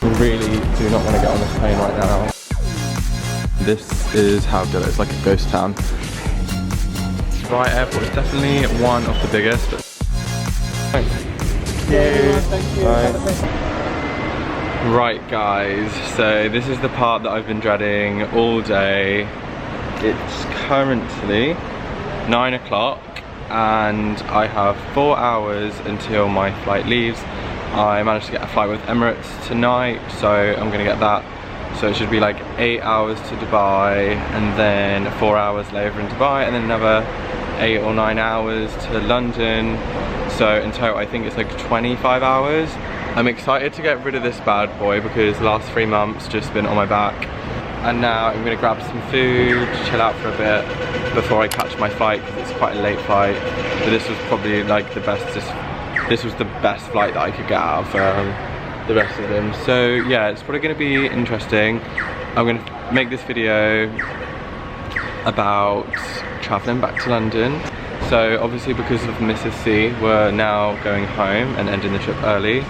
Really do not want to get on this plane right now. This is how good it is, like a ghost town. Dubai airport is definitely one of the biggest. But thank you. Thank you. Bye. Right guys, so this is the part that I've been dreading all day. It's currently 9 o'clock and I have 4 hours until my flight leaves. I managed to get a flight with Emirates tonight, so I'm gonna get that. So it should be like 8 hours to Dubai and then 4 hours layover in Dubai and then another 8 or 9 hours to London. So in total I think it's like 25 hours. I'm excited to get rid of this bad boy because the last 3 months just been on my back. And now I'm gonna grab some food, chill out for a bit before I catch my flight because it's quite a late flight. But this was probably like the best, this was the best flight that I could get out of the rest of them. So yeah, it's probably gonna be interesting. I'm gonna make this video about traveling back to London. So obviously because of Mrs. C, we're now going home and ending the trip early.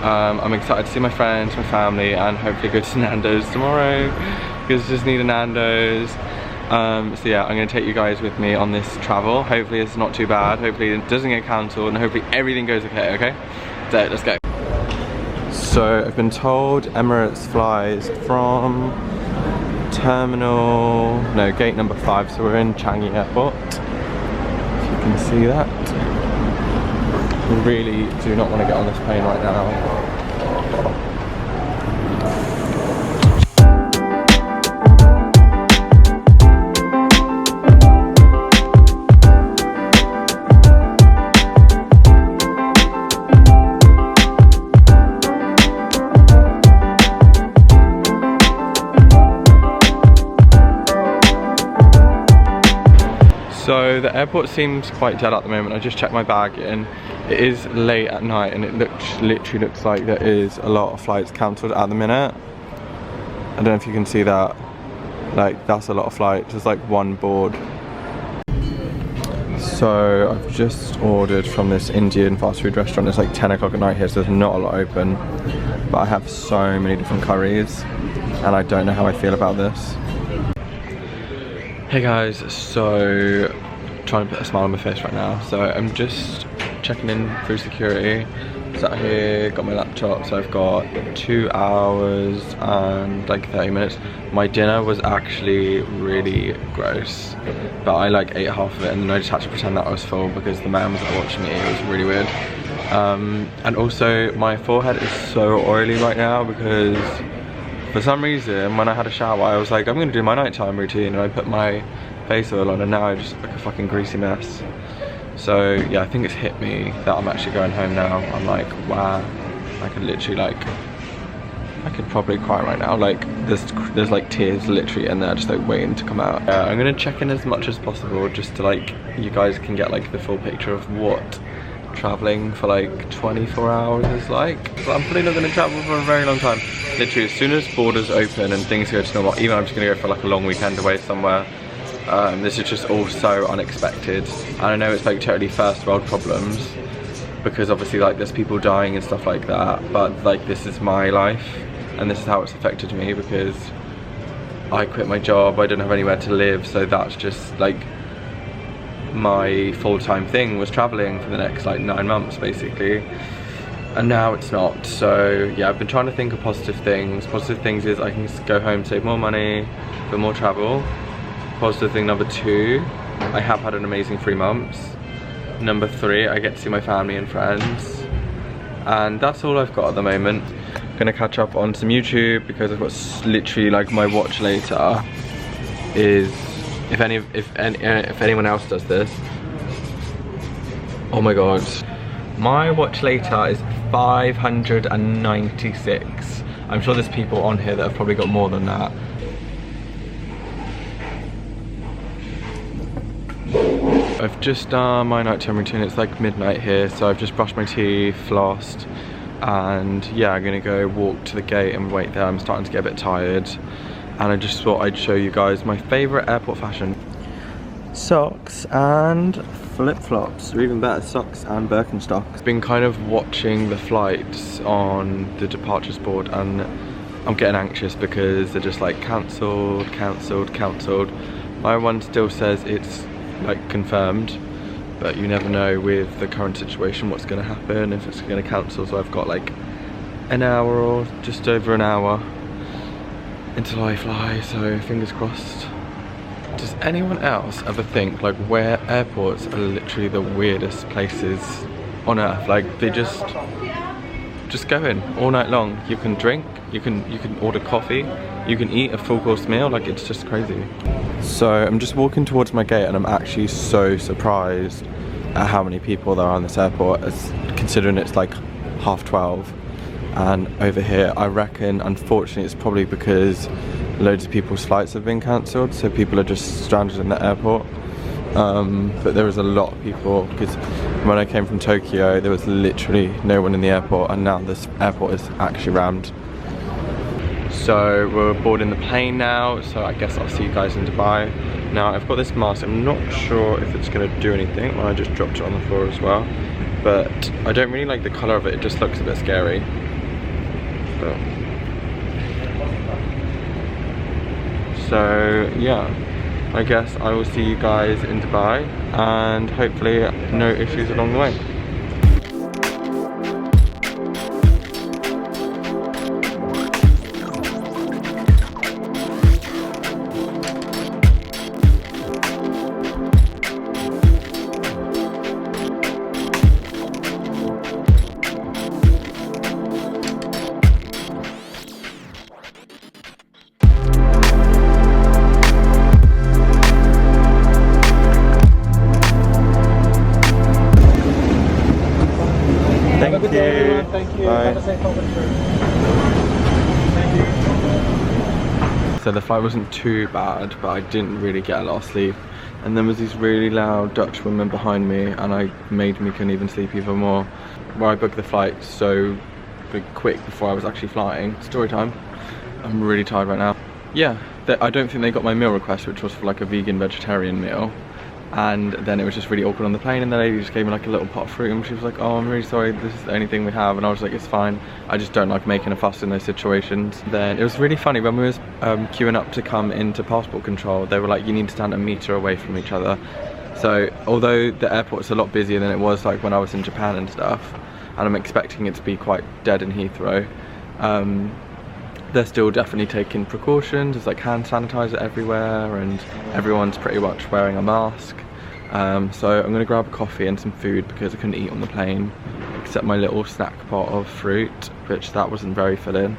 I'm excited to see my friends, my family, and hopefully go to Nando's tomorrow because I just need a Nando's. So yeah, I'm going to take you guys with me on this travel. Hopefully it's not too bad, hopefully it doesn't get cancelled, and hopefully everything goes okay, So let's go. So I've been told Emirates flies from gate number 5, so we're in Changi Airport. If you can see that. Really do not want to get on this plane right now. So the airport seems quite dead at the moment. I just checked my bag in. It is late at night and it literally looks like there is a lot of flights cancelled at the minute. I don't know if you can see that. Like, that's a lot of flights. There's like one board. So I've just ordered from this Indian fast food restaurant. It's like 10 o'clock at night here, so there's not a lot open. But I have so many different curries and I don't know how I feel about this. Hey guys, so trying to put a smile on my face right now. So I'm just checking in through security. Sat here, got my laptop, so I've got 2 hours and like 30 minutes. My dinner was actually really gross, but I like ate half of it and then I just had to pretend that I was full because the man was like watching me. It was really weird. And also my forehead is so oily right now because for some reason, when I had a shower, I was like, I'm gonna do my nighttime routine, and I put my face oil on, and now I just look like a fucking greasy mess. So yeah, I think it's hit me that I'm actually going home now. I'm like, wow, I could literally like, I could probably cry right now. Like, there's like tears literally in there, just like waiting to come out. I'm gonna check in as much as possible, just to like, you guys can get like the full picture of what traveling for like 24 hours is like. But I'm probably not going to travel for a very long time. Literally as soon as borders open and things go to normal, even I'm just going to go for like a long weekend away somewhere. This is just all so unexpected, and I know it's like totally first world problems because obviously like there's people dying and stuff like that, but like this is my life and this is how it's affected me because I quit my job, I don't have anywhere to live, so that's just like my full-time thing was traveling for the next like 9 months basically, and now it's not. So yeah, I've been trying to think of positive things. Positive things is I can go home, save more money for more travel. Positive thing number 2, I have had an amazing 3 months. Number 3, I get to see my family and friends, and that's all I've got at the moment. I'm gonna catch up on some YouTube because I've got literally like my watch later is, if anyone else does this, oh my god, my watch later is 596. I'm sure there's people on here that have probably got more than that. I've just done my nighttime routine. It's like midnight here, so I've just brushed my teeth, flossed, and yeah, I'm gonna go walk to the gate and wait there. I'm starting to get a bit tired, and I just thought I'd show you guys my favourite airport fashion. socks and flip-flops, or even better, socks and Birkenstocks. I've been kind of watching the flights on the departures board and I'm getting anxious because they're just like cancelled, cancelled, cancelled. My one still says it's like confirmed, but you never know with the current situation what's going to happen, if it's going to cancel. So I've got like an hour or just over an hour until I fly, so fingers crossed. Does anyone else ever think like where airports are literally the weirdest places on earth? Like they just go in all night long. You can drink, you can order coffee, you can eat a full course meal, like it's just crazy. So I'm just walking towards my gate and I'm actually so surprised at how many people there are on this airport, as considering it's like 12:30. And over here, I reckon, unfortunately, it's probably because loads of people's flights have been cancelled, so people are just stranded in the airport. But there was a lot of people, because when I came from Tokyo, there was literally no one in the airport, and now this airport is actually rammed. So we're boarding the plane now, so I guess I'll see you guys in Dubai. Now, I've got this mask. I'm not sure if it's going to do anything. Well, I just dropped it on the floor as well. But I don't really like the colour of it. It just looks a bit scary. But so yeah, I guess I will see you guys in Dubai and hopefully no issues along the way. Thank you. Bye. Have a safe Thank you. So the flight wasn't too bad, but I didn't really get a lot of sleep. And then was these really loud Dutch women behind me, and couldn't even sleep even more. Where I booked the flight so quick before I was actually flying. Story time. I'm really tired right now. Yeah, I don't think they got my meal request, which was for like a vegan vegetarian meal. And then it was just really awkward on the plane, and the lady just gave me like a little pot of fruit and she was like, oh, I'm really sorry, this is the only thing we have. And I was like, it's fine, I just don't like making a fuss in those situations. Then it was really funny when we was queuing up to come into passport control, they were like, you need to stand a meter away from each other. So although the airport's a lot busier than it was like when I was in Japan and stuff, and I'm expecting it to be quite dead in Heathrow, they're still definitely taking precautions. There's like hand sanitizer everywhere and everyone's pretty much wearing a mask. So I'm gonna grab a coffee and some food because I couldn't eat on the plane, except my little snack pot of fruit, which that wasn't very filling.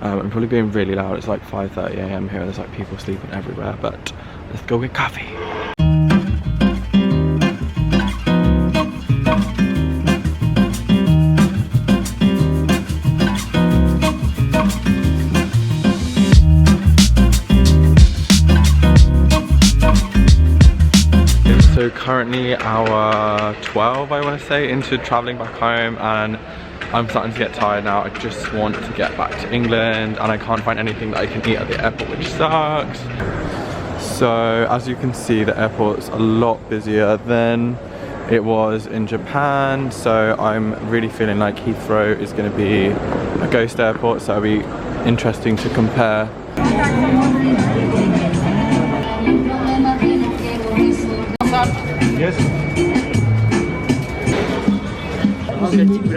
I'm probably being really loud. It's like 5:30 AM here and there's like people sleeping everywhere, but let's go get coffee. So currently hour 12, I want to say, into traveling back home, and I'm starting to get tired now. I just want to get back to England and I can't find anything that I can eat at the airport, which sucks. So as you can see, the airport's a lot busier than it was in Japan, so I'm really feeling like Heathrow is going to be a ghost airport, so it'll be interesting to compare. Yes.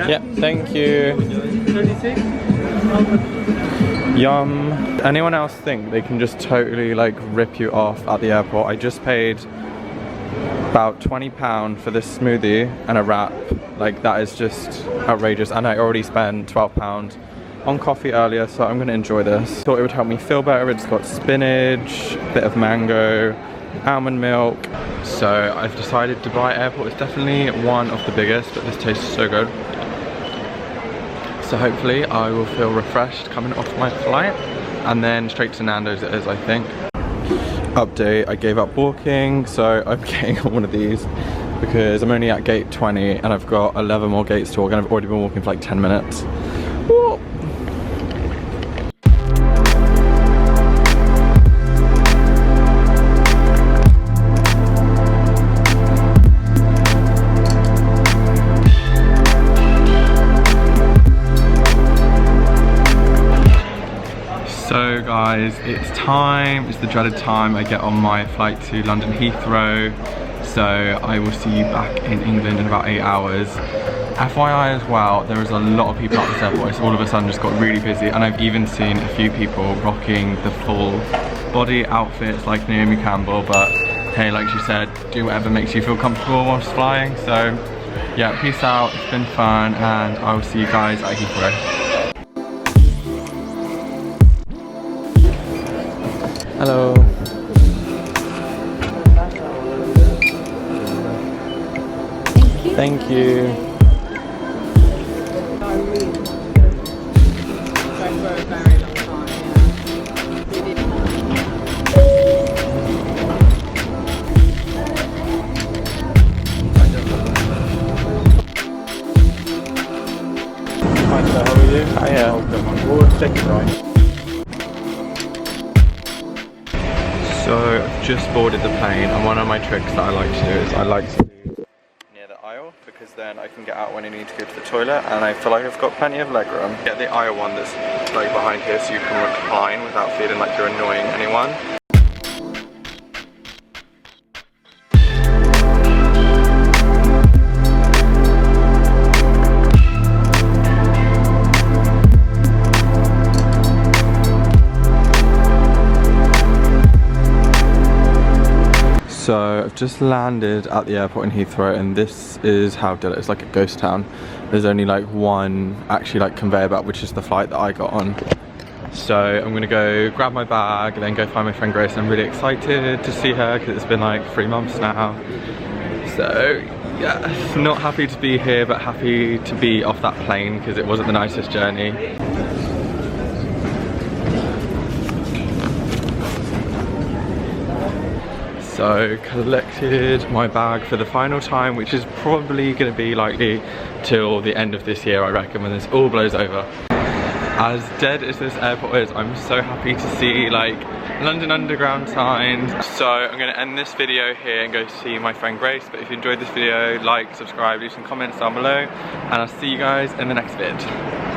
Yeah, thank you. 36. Yum. Anyone else think they can just totally like rip you off at the airport? I just paid about £20 for this smoothie and a wrap. Like, that is just outrageous, and I already spent £12 on coffee earlier, so I'm gonna enjoy this. Thought it would help me feel better. It's got spinach, a bit of mango, almond milk. So I've decided Dubai airport is definitely one of the biggest, but this tastes so good. So hopefully I will feel refreshed coming off my flight, and then straight to Nando's it is, I think. Update, I gave up walking, so I'm getting on one of these because I'm only at gate 20 and I've got 11 more gates to walk, and I've already been walking for like 10 minutes. Woo! So guys, it's time, it's the dreaded time. I get on my flight to London Heathrow. So I will see you back in England in about 8 hours. FYI as well, there is a lot of people at this airport. It's all of a sudden just got really busy, and I've even seen a few people rocking the full body outfits like Naomi Campbell, but hey, like she said, do whatever makes you feel comfortable whilst flying. So yeah, peace out, it's been fun, and I will see you guys at Heathrow. Hello. Thank you. Hi sir, how are you? Hiya. Welcome on board, second right. So I've just boarded the plane, and one of my tricks that I like to do is I like to be near the aisle, because then I can get out when I need to go to the toilet, and I feel like I've got plenty of leg room. Get the aisle one that's like behind here so you can recline without feeling like you're annoying anyone. So I've just landed at the airport in Heathrow, and this is how Dilla. It's like a ghost town. There's only like one actually like conveyor belt, which is the flight that I got on. So I'm gonna go grab my bag, then go find my friend Grace. I'm really excited to see her because it's been like 3 months now. So yeah, not happy to be here, but happy to be off that plane because it wasn't the nicest journey. So collected my bag for the final time, which is probably going to be likely till the end of this year, I reckon, when this all blows over. As dead as this airport is, I'm so happy to see like London Underground signs. So I'm going to end this video here and go see my friend Grace. But if you enjoyed this video, like, subscribe, leave some comments down below, and I'll see you guys in the next vid.